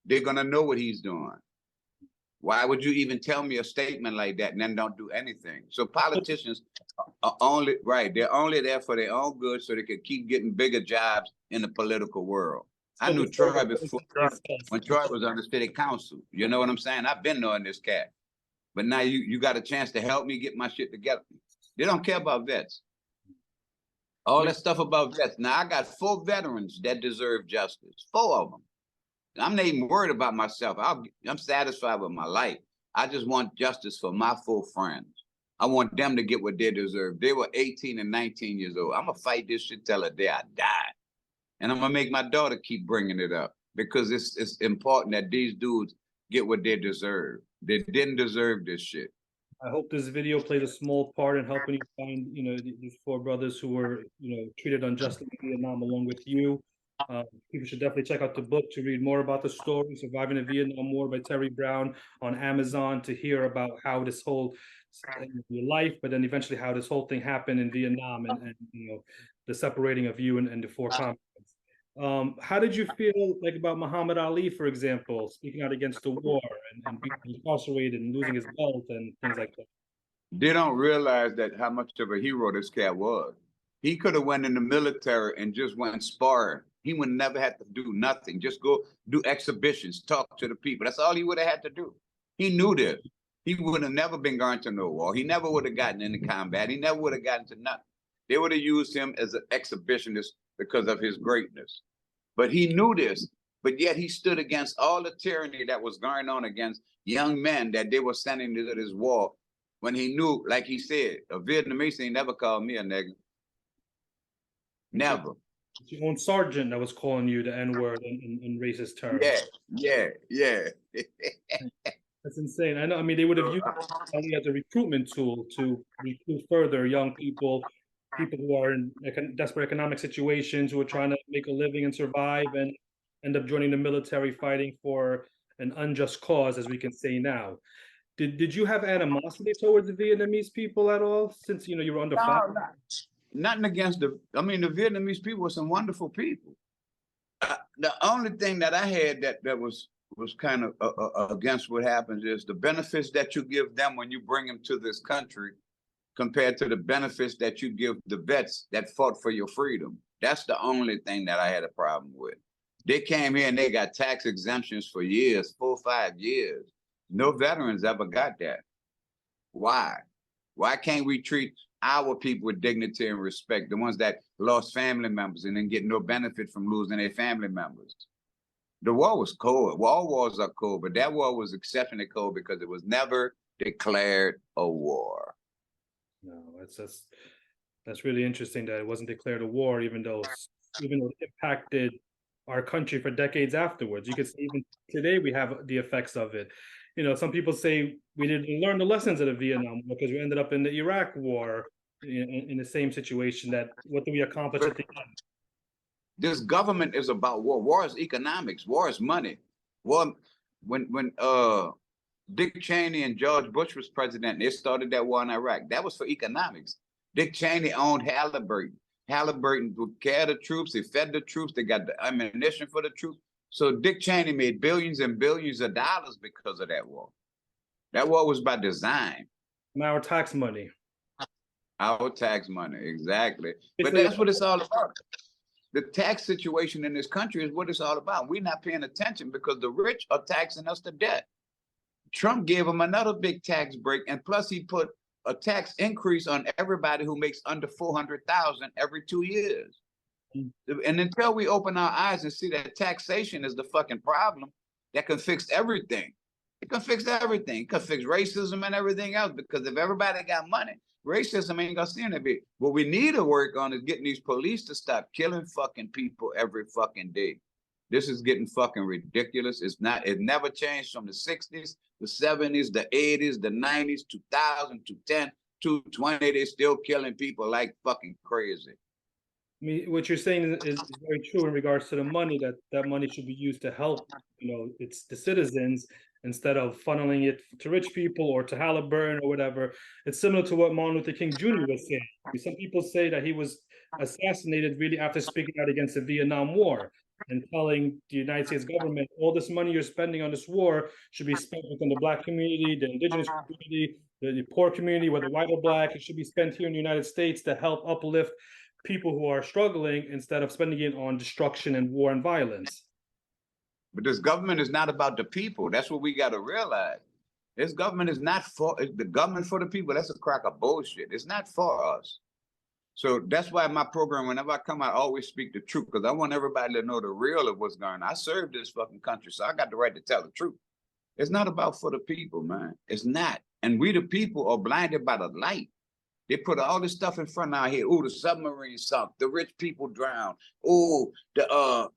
they're gonna know what he's doing. Why would you even tell me a statement like that and then don't do anything? So politicians are only right. They're only there for their own good so they can keep getting bigger jobs in the political world. I knew Troy before when Troy was on the city council. You know what I'm saying? I've been knowing this cat. But now you got a chance to help me get my shit together. They don't care about vets. All that stuff about vets. Now I got 4 veterans that deserve justice. 4 of them. I'm not even worried about myself. I'm satisfied with my life. I just want justice for my 4 friends. I want them to get what they deserve. They were 18 and 19 years old. I'm going to fight this shit till the day I die. And I'm going to make my daughter keep bringing it up because it's important that these dudes get what they deserve. They didn't deserve this shit. I hope this video played a small part in helping you find, you know, these 4 brothers who were, you know, treated unjustly in Vietnam along with you. People should definitely check out the book to read more about the story, Surviving the Vietnam War by Terry Brown on Amazon, to hear about how this whole your life, but then eventually how this whole thing happened in Vietnam and you know, the separating of you and the 4 combatants. How did you feel like about Muhammad Ali, for example, speaking out against the war and being incarcerated and losing his belt and things like that? They don't realize that how much of a hero this cat was. He could have went in the military and just went sparring. He would never have to do nothing. Just go do exhibitions, talk to the people. That's all he would have had to do. He knew this. He would have never been going to no war. He never would have gotten into combat. He never would have gotten to nothing. They would have used him as an exhibitionist because of his greatness. But he knew this, but yet he stood against all the tyranny that was going on against young men that they were sending to this war when he knew, like he said, a Vietnamese ain't never called me a nigga. Never. It's your own sergeant that was calling you the N-word in racist terms. Yeah. That's insane. I know. I mean, they would have used it as a recruitment tool to recruit further young people, people who are in desperate economic situations, who are trying to make a living and survive, and end up joining the military, fighting for an unjust cause, as we can say now. Did you have animosity towards the Vietnamese people at all, since you know you were under fire? Nothing against the Vietnamese people were some wonderful people. The only thing that I had that was kind of against what happens is the benefits that you give them when you bring them to this country compared to the benefits that you give the vets that fought for your freedom. That's the only thing that I had a problem with. They came here and they got tax exemptions for years, 4 or 5 years. No veterans ever got that. Why? Why can't we treat our people with dignity and respect, the ones that lost family members and then get no benefit from losing their family members? The war was cold. All wars are cold, but that war was exceptionally cold because it was never declared a war. No, that's really interesting that it wasn't declared a war, even though even though it impacted our country for decades afterwards. You could say even today we have the effects of it. Some people say we didn't learn the lessons of the Vietnam War because we ended up in the Iraq War in the same situation. That what do we accomplish at the end? This government is about war. War is economics. War is money. War, when Dick Cheney and George Bush was president, they started that war in Iraq. That was for economics. Dick Cheney owned Halliburton. Halliburton would carry the troops. They fed the troops. They got the ammunition for the troops. So Dick Cheney made billions and billions of dollars because of that war. That war was by design. Our tax money. Our tax money, exactly. But that's what it's all about. The tax situation in this country is what it's all about. We're not paying attention because the rich are taxing us to death. Trump gave them another big tax break, and plus he put a tax increase on everybody who makes under 400,000 every 2 years. And until we open our eyes and see that taxation is the fucking problem, that can fix everything. It can fix everything. It can fix racism and everything else, because if everybody got money, racism ain't gonna see any. What we need to work on is getting these police to stop killing fucking people every fucking day. This is getting fucking ridiculous. It never changed from the 60s, the 70s, the 80s, the 90s, 2000, 2010, 2020. They're still killing people like fucking crazy. I mean, what you're saying is very true in regards to the money, that money should be used to help, it's the citizens instead of funneling it to rich people or to Halliburton or whatever. It's similar to what Martin Luther King Jr. was saying. Some people say that he was assassinated really after speaking out against the Vietnam War and telling the United States government, all this money you're spending on this war should be spent within the Black community, the indigenous community, the poor community, whether white or Black. It should be spent here in the United States to help uplift people who are struggling instead of spending it on destruction and war and violence. But this government is not about the people. That's what we got to realize. This government is not for the government for the people. That's a crock of bullshit. It's not for us. So that's why my program, whenever I come, I always speak the truth, because I want everybody to know the real of what's going on. I serve this fucking country, so I got the right to tell the truth. It's not about for the people, man. It's not. And we the people are blinded by the light. They put all this stuff in front of our head. Oh, the submarine sunk. The rich people drowned. Oh, the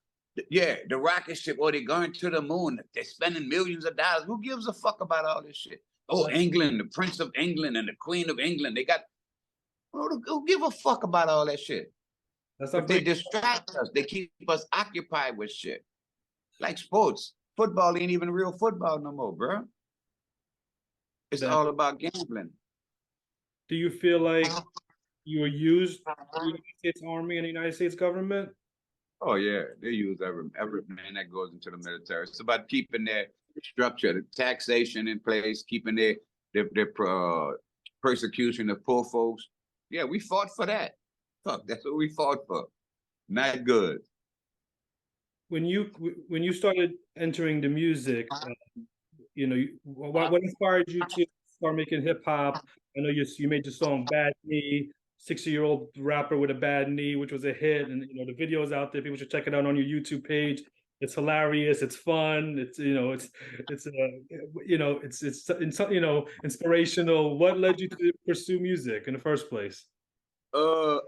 rocket ship. Oh, they're going to the moon. They're spending millions of dollars. Who gives a fuck about all this shit? Oh, England, the Prince of England and the Queen of England. They got. Who give a fuck about all that shit? But they distract us. They keep us occupied with shit. Like sports. Football ain't even real football no more, bro. It's all about gambling. Do you feel like you were used by the United States Army and the United States government? Oh yeah, they use every man that goes into the military. It's about keeping their structure, the taxation in place, keeping their persecution of poor folks. Yeah, we fought for that. Fuck, that's what we fought for. Not good. When you started entering the music, what inspired you to start making hip hop? I know you made the song "Bad Knee," 60-year-old rapper with a bad knee, which was a hit, and the video's out there. People should check it out on your YouTube page. It's hilarious. It's fun. It's inspirational. What led you to pursue music in the first place? All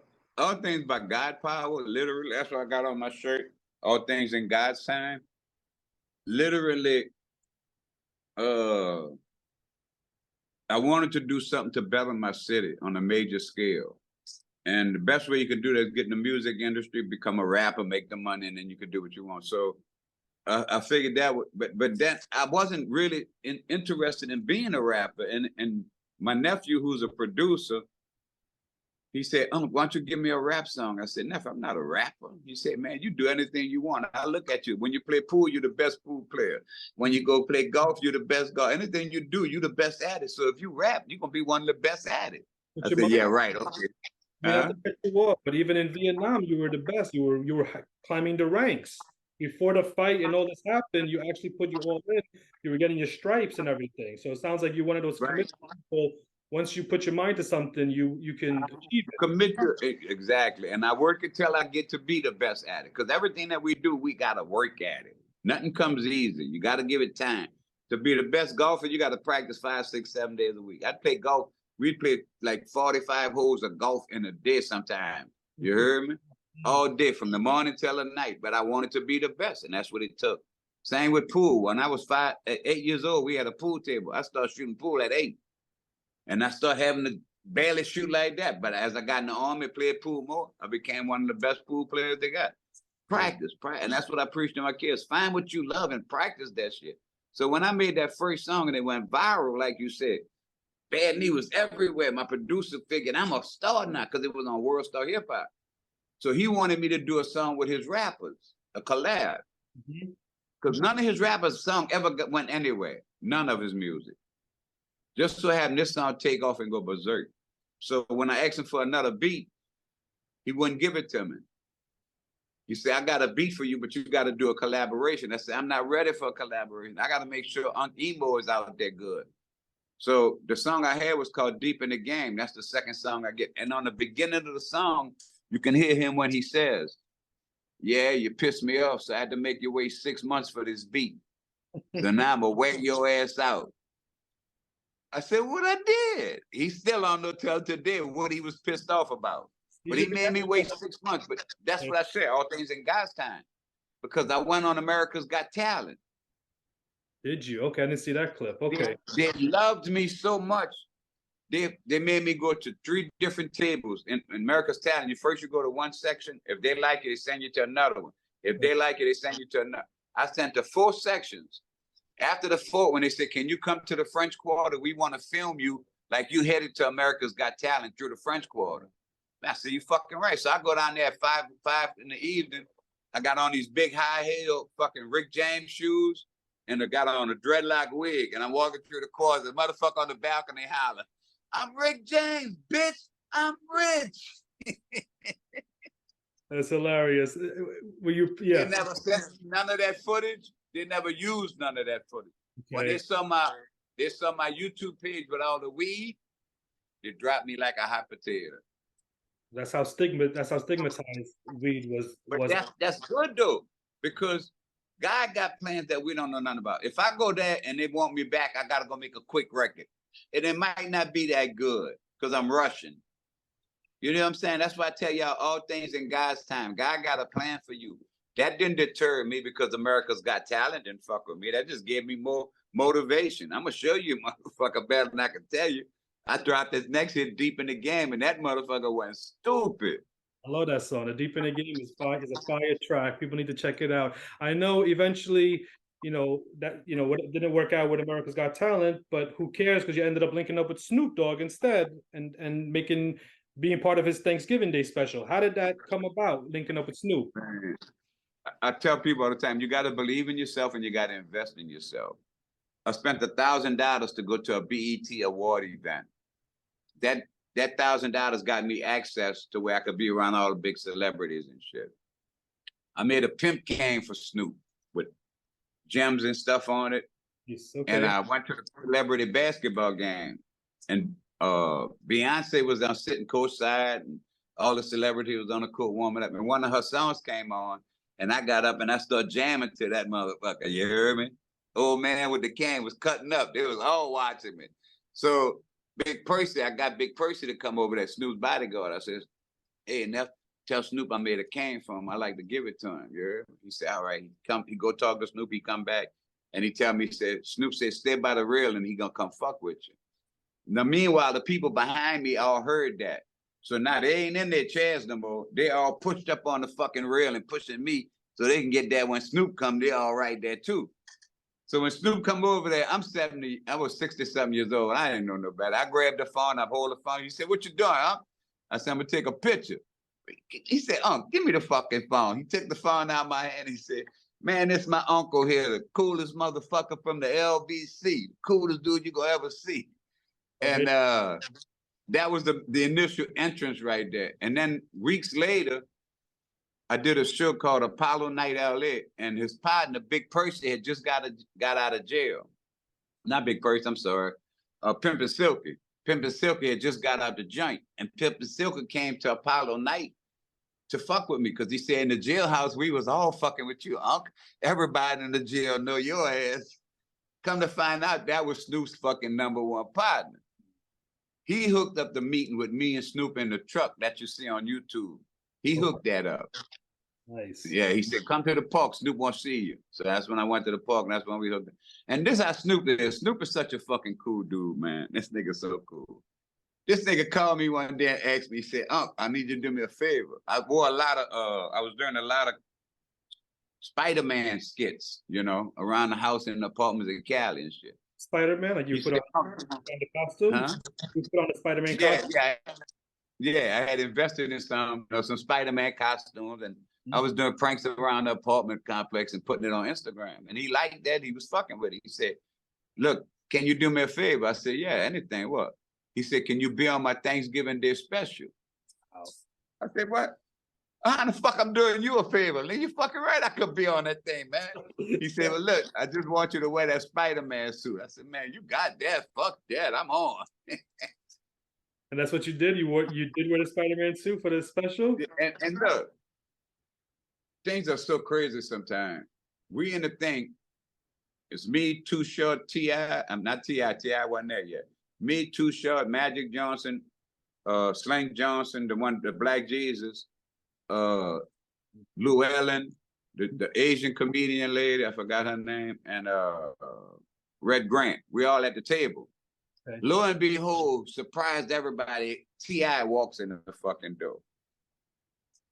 things by God power. Literally, that's what I got on my shirt. All things in God's time. Literally, I wanted to do something to better my city on a major scale. And the best way you could do that is get in the music industry, become a rapper, make the money, and then you could do what you want. So I figured that would, but then I wasn't really interested in being a rapper. And my nephew, who's a producer, he said, why don't you give me a rap song? I said, nephew, I'm not a rapper. He said, man, you do anything you want. I look at you. When you play pool, you're the best pool player. When you go play golf, you're the best golf. Anything you do, you're the best at it. So if you rap, you're going to be one of the best at it. I said, yeah, right. Okay. But even in Vietnam, you were the best. You were climbing the ranks. Before the fight and all this happened, you actually put you all in. You were getting your stripes and everything. So it sounds like you're one of those committed people. Once you put your mind to something, you can achieve it. Commit to it, exactly. And I work until I get to be the best at it. Because everything that we do, we got to work at it. Nothing comes easy. You got to give it time. To be the best golfer, you got to practice 5, 6, 7 days a week. I'd play golf. We'd play like 45 holes of golf in a day sometimes. You heard me? all day from the morning till the night, but I wanted to be the best, and that's what it took. Same with pool. When I was 8 years old, we had a pool table. I started shooting pool at 8, and I started having to barely shoot like that. But as I got in the army, played pool more, I became one of the best pool players they got. Practice, and that's what I preach to my kids. Find what you love and practice that shit. So when I made that first song and it went viral, like you said, Bad Knee was everywhere. My producer figured I'm a star now because it was on World Star Hip Hop. So he wanted me to do a song with his rappers, a collab. Because none of his rappers' song ever went anywhere. None of his music. Just so having this song take off and go berserk. So when I asked him for another beat, he wouldn't give it to me. He said, I got a beat for you, but you got to do a collaboration. I said, I'm not ready for a collaboration. I got to make sure Unc Imo is out there good. So the song I had was called Deep in the Game. That's the second song I get. And on the beginning of the song, you can hear him when he says, yeah, you pissed me off, so I had to make you wait 6 months for this beat. So now I'm going to wear your ass out. I said, what I did? He still don't know till today what he was pissed off about. But he made me wait 6 months. But that's what I said, all things in God's time. Because I went on America's Got Talent. Did you? Okay, I didn't see that clip. Okay. They loved me so much. They made me go to 3 different tables in America's Talent. You go to one section. If they like it, they send you to another one. If they like it, they send you to another. I sent to 4 sections. After the 4th, when they said, can you come to the French Quarter? We want to film you like you headed to America's Got Talent through the French Quarter. I said, you fucking right. So I go down there at 5 in the evening. I got on these big high heel fucking Rick James shoes, and I got on a dreadlock wig, and I'm walking through the course. The motherfucker on the balcony holler, I'm Rick James, bitch. I'm rich. That's hilarious. Were you? Yeah. They never sent none of that footage. They never used none of that footage. Okay. When they saw my YouTube page with all the weed, they dropped me like a hot potato. That's how stigmatized weed was. But that's good though, because God got plans that we don't know nothing about. If I go there and they want me back, I gotta go make a quick record. And it might not be that good because I'm rushing. You know what I'm saying? That's why I tell y'all all things in God's time. God got a plan for you. That didn't deter me because America's Got Talent didn't fuck with me. That just gave me more motivation. I'm going to show you, motherfucker, better than I can tell you. I dropped this next hit, Deep in the Game, and that motherfucker went stupid. I love that song. The Deep in the Game is fire. It's a fire track. People need to check it out. I know eventually, what didn't work out with America's Got Talent, but who cares? Because you ended up linking up with Snoop Dogg instead and being part of his Thanksgiving Day special. How did that come about, linking up with Snoop? I tell people all the time, you got to believe in yourself and you got to invest in yourself. I spent $1,000 to go to a BET award event. That $1,000 got me access to where I could be around all the big celebrities and shit. I made a pimp cane for Snoop with gems and stuff on it. Yes, okay. And I went to the celebrity basketball game. And Beyonce was down sitting courtside, and all the celebrities was on the court warming up. And one of her songs came on, and I got up and I started jamming to that motherfucker. You heard me? Old man with the cane was cutting up. They was all watching me. So Big Percy, I got Big Percy to come over there, Snoop's bodyguard. I said, hey, Neff, tell Snoop I made a cane for him. I like to give it to him. You heard me? He said, all right. He go talk to Snoop. He come back, and he tell me, Snoop said, stay by the rail, and he gonna come fuck with you. Now, meanwhile, the people behind me all heard that. So now they ain't in their chairs no more. They all pushed up on the fucking rail and pushing me so they can get that when Snoop come, they all right there too. So when Snoop come over there, I'm 70, I was 60-something years old. I didn't know no better. I grabbed the phone, I hold the phone. He said, what you doing, huh? I said, I'm gonna take a picture. He said, give me the fucking phone. He took the phone out of my hand. He said, man, this my uncle here, the coolest motherfucker from the LBC, the coolest dude you gonna ever see. And that was the initial entrance right there. And then weeks later, I did a show called Apollo Night LA, and his partner, Big Percy, had just got out of jail. Not Big Percy, I'm sorry. Pimpin' Silky. Pimpin' Silky had just got out the joint, and Pimpin' Silky came to Apollo Night to fuck with me because he said in the jailhouse, we was all fucking with you, Unc. Everybody in the jail know your ass. Come to find out, that was Snoop's fucking #1 partner. He hooked up the meeting with me and Snoop in the truck that you see on YouTube. He hooked that up. Nice. Yeah, he said, come to the park. Snoop wants to see you. So that's when I went to the park, and that's when we hooked up. And this how Snoop is. Snoop is such a fucking cool dude, man. This nigga so cool. This nigga called me one day and asked me, he said, Unc, I need you to do me a favor. I was doing a lot of Spider-Man skits, you know, around the house in the apartments in Cali and shit. Spider-Man, like you put on the costume? Huh? You put on the Spider-Man Yeah, costume? yeah. I had invested in some Spider-Man costumes, and I was doing pranks around the apartment complex and putting it on Instagram. And he liked that. He was fucking with it. He said, look, can you do me a favor? I said, yeah, anything. What? He said, can you be on my Thanksgiving Day special? Wow. I said, what? How the fuck I'm doing you a favor? You fucking right, I could be on that thing, man. He said, well, look, I just want you to wear that Spider-Man suit. I said, man, you got that. Fuck that. I'm on. And that's what you did? You did wear the Spider-Man suit for the special? And look, things are so crazy sometimes. We in the thing, it's me, Too Short, T.I. I'm not T.I. T.I. wasn't there yet. Me, Too Short, Magic Johnson, Slang Johnson, the Black Jesus, Lou Ellen, the Asian comedian lady, I forgot her name, and Red Grant. We all at the table. Okay. Lo and behold, surprised everybody, T.I. walks in the fucking door.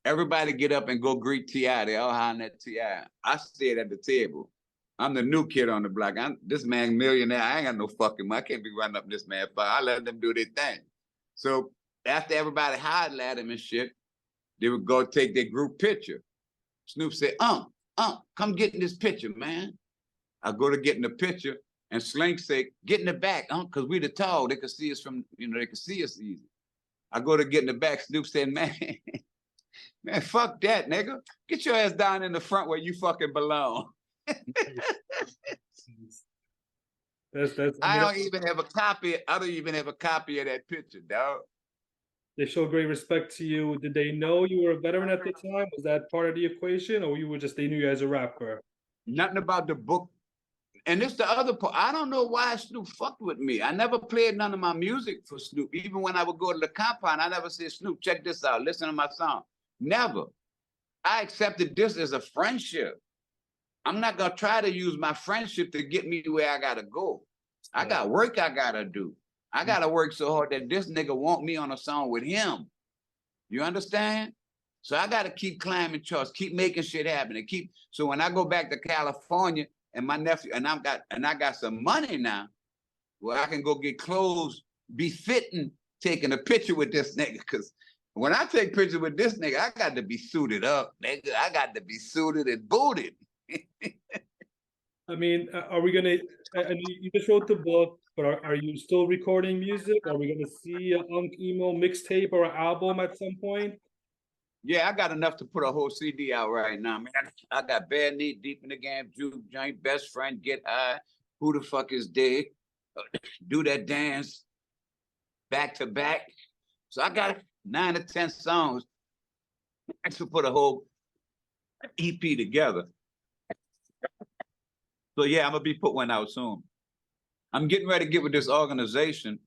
Everybody get up and go greet T.I. They all hollering at T.I. I stayed at the table. I'm the new kid on the block. This man millionaire. I ain't got no fucking money. I can't be running up this man. I let them do their thing. So after everybody hollered at him and shit, they would go take their group picture. Snoop said, Unc, come get in this picture, man. I go to get in the picture, and Sling say, get in the back, Unc, because we the tall. They could see us from, they could see us easy. I go to get in the back. Snoop said, man, man, fuck that, nigga. Get your ass down in the front where you fucking belong. I don't even have a copy. I don't even have a copy of that picture, dog. They show great respect to you. Did they know you were a veteran at the time? Was that part of the equation, or they knew you as a rapper? Nothing about the book. And it's the other part. I don't know why Snoop fucked with me. I never played none of my music for Snoop. Even when I would go to the compound, I never said, Snoop, check this out. Listen to my song. Never. I accepted this as a friendship. I'm not going to try to use my friendship to get me where I got to go. I got work I got to do. I got to work so hard that this nigga want me on a song with him. You understand? So I got to keep climbing charts, keep making shit happen, and so when I go back to California and my nephew, and I got some money now, where I can go get clothes befitting taking a picture with this nigga. Because when I take pictures with this nigga, I got to be suited up, nigga. I got to be suited and booted. I mean, are we gonna? You just wrote the book, but are you still recording music? Are we gonna see an Unc Imo mixtape or an album at some point? Yeah, I got enough to put a whole CD out right now, man. I got Bad Need, Deep in the Game, Juke Joint, Best Friend, Get High, Who the Fuck is Dead, Do That Dance, Back to Back. So I got 9 or 10 songs to put a whole EP together. So yeah, I'm gonna be put one out soon. I'm getting ready to get with this organization.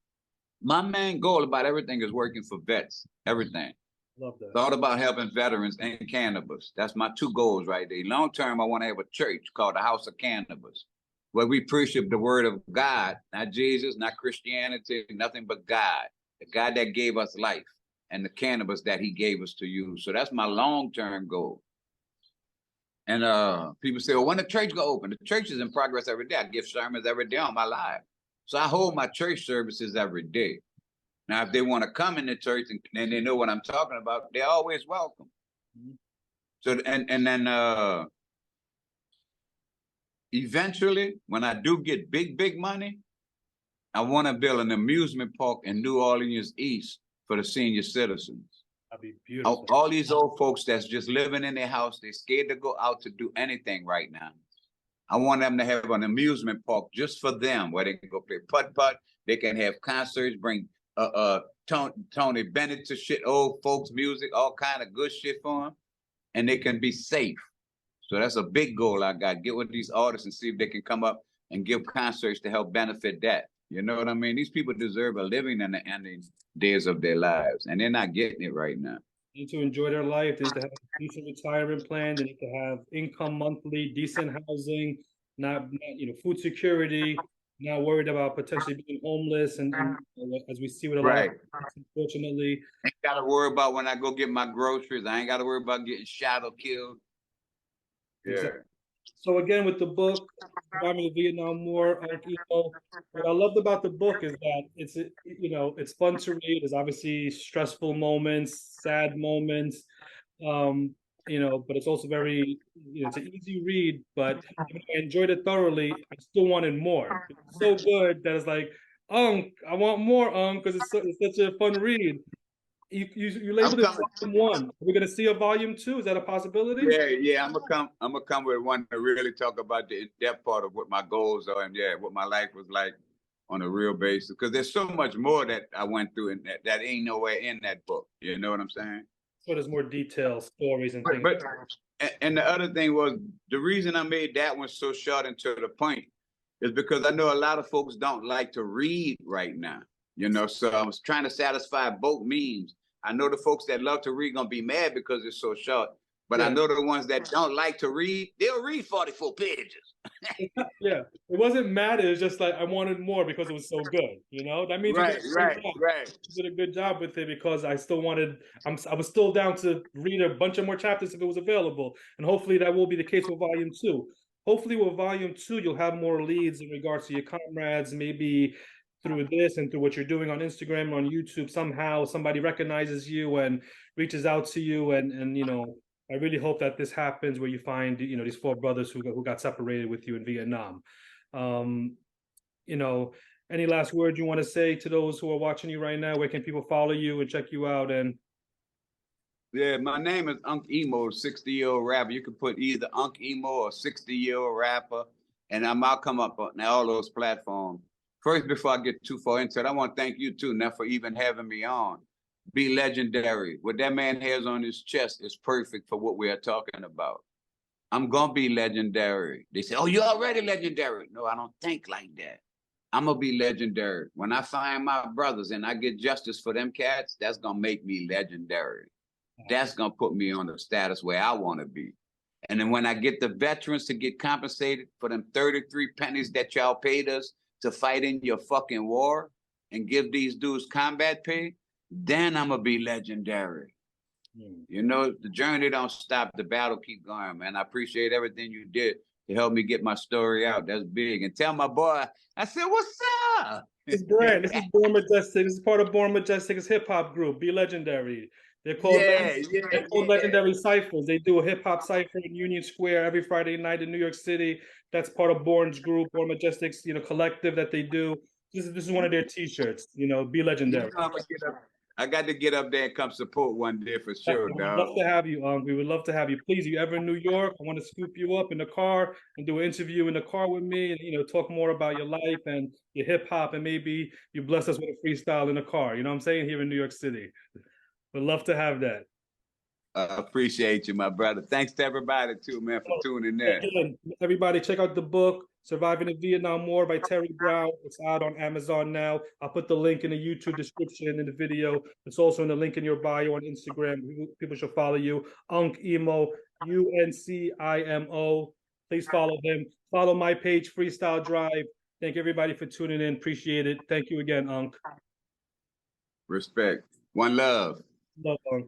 My main goal about everything is working for vets, everything. Love that. It's all about helping veterans and cannabis. That's my 2 goals right there. Long term, I want to have a church called the House of Cannabis, where we preach the word of God, not Jesus, not Christianity, nothing but God, the God that gave us life and the cannabis that he gave us to use. So that's my long-term goal. And people say, well, when the church go open? The church is in progress every day. I give sermons every day on my live. So I hold my church services every day. Now, if they want to come in the church and they know what I'm talking about, they're always welcome. Mm-hmm. So, and then eventually, when I do get big money, I want to build an amusement park in New Orleans East for the senior citizens. That'd be beautiful. All these old folks that's just living in their house, they're scared to go out to do anything right now. I want them to have an amusement park just for them, where they can go play putt-putt, they can have concerts, bring Tony Bennett to shit, old folks music, all kind of good shit for them, and they can be safe. So that's a big goal I got. Get with these artists and see if they can come up and give concerts to help benefit that. You know what I mean? These people deserve a living in the ending days of their lives, and they're not getting it right now. need to enjoy their life. They need to have a decent retirement plan. They need to have income monthly, decent housing, not food security, not worried about potentially being homeless, and as we see with a lot of Right. unfortunately. Ain't gotta worry about when I go get my groceries. I ain't gotta worry about getting shot or killed. Yeah. Exactly. So again, with the book, Surviving the Vietnam War, Unc Imo, what I loved about the book is that it's fun to read. There's obviously stressful moments, sad moments, um, but it's also very, it's an easy read. But even though I enjoyed it thoroughly, I still wanted more. It's so good that it's like, Unc, I want more, Unc, because it's such a fun read. You I'm labeled it coming. volume one. Are we gonna see a volume two? Is that a possibility? Yeah. I'm gonna come with one to really talk about the in-depth part of what my goals are and what my life was like on a real basis. Because there's so much more that I went through and that ain't nowhere in that book. You know what I'm saying? So there's more details, stories, and things. But and the other thing was the reason I made that one so short and to the point is because I know a lot of folks don't like to read right now. So I was trying to satisfy both means. I know the folks that love to read gonna be mad because it's so short, but I know the ones that don't like to read, they'll read 44 pages. Yeah, it wasn't mad. It was just like I wanted more because it was so good. That means Right. you did a good job with it because I still wanted. I was still down to read a bunch of more chapters if it was available, and hopefully that will be the case with volume two. Hopefully with volume two, you'll have more leads in regards to your comrades, maybe through this and through what you're doing on Instagram, on YouTube. Somehow somebody recognizes you and reaches out to you, and I really hope that this happens where you find these four brothers who got separated with you in Vietnam. Um, any last words you want to say to those who are watching you right now? Where can people follow you and check you out? And Yeah, my name is Unc Imo, 60-year-old rapper. You can put either Unc Imo or 60-year-old rapper, and I'll come up on all those platforms. First, before I get too far into it, I want to thank you too, Neff, for even having me on. Be legendary. What that man has on his chest is perfect for what we are talking about. I'm gonna be legendary. They say, "Oh, you're already legendary." No, I don't think like that. I'm gonna be legendary. When I find my brothers and I get justice for them cats, that's gonna make me legendary. That's gonna put me on the status where I want to be. And then when I get the veterans to get compensated for them 33 pennies that y'all paid us to fight in your fucking war and give these dudes combat pay, then I'm gonna be legendary. The journey don't stop, the battle keep going, man. I appreciate everything you did to help me get my story out. That's big. And tell my boy, I said, what's up? this brand, this is Born Majestic. This is part of Born Majestic's hip hop group. Be legendary. They're called Legendary Ciphers. They do a hip hop cipher in Union Square every Friday night in New York City. That's part of Born's group, Born Majestic's collective that they do. This is one of their T-shirts. Be legendary. I got to get up there and come support one day for sure, We'd dog. love to have you, we would love to have you. Please, you ever in New York, I want to scoop you up in the car and do an interview in the car with me and, talk more about your life and your hip hop, and maybe you bless us with a freestyle in the car. You know what I'm saying? Here in New York City. Would love to have that. I appreciate you, my brother. Thanks to everybody too, man, for tuning in. Again, everybody check out the book, Surviving the Vietnam War by Terry Brown. It's out on Amazon now. I'll put the link in the YouTube description in the video. It's also in the link in your bio on Instagram. People should follow you. Unc Imo, UNCIMO. Please follow him. Follow my page, Freestyle Drive. Thank everybody for tuning in. Appreciate it. Thank you again, Unc. Respect. One love. Love, Unc.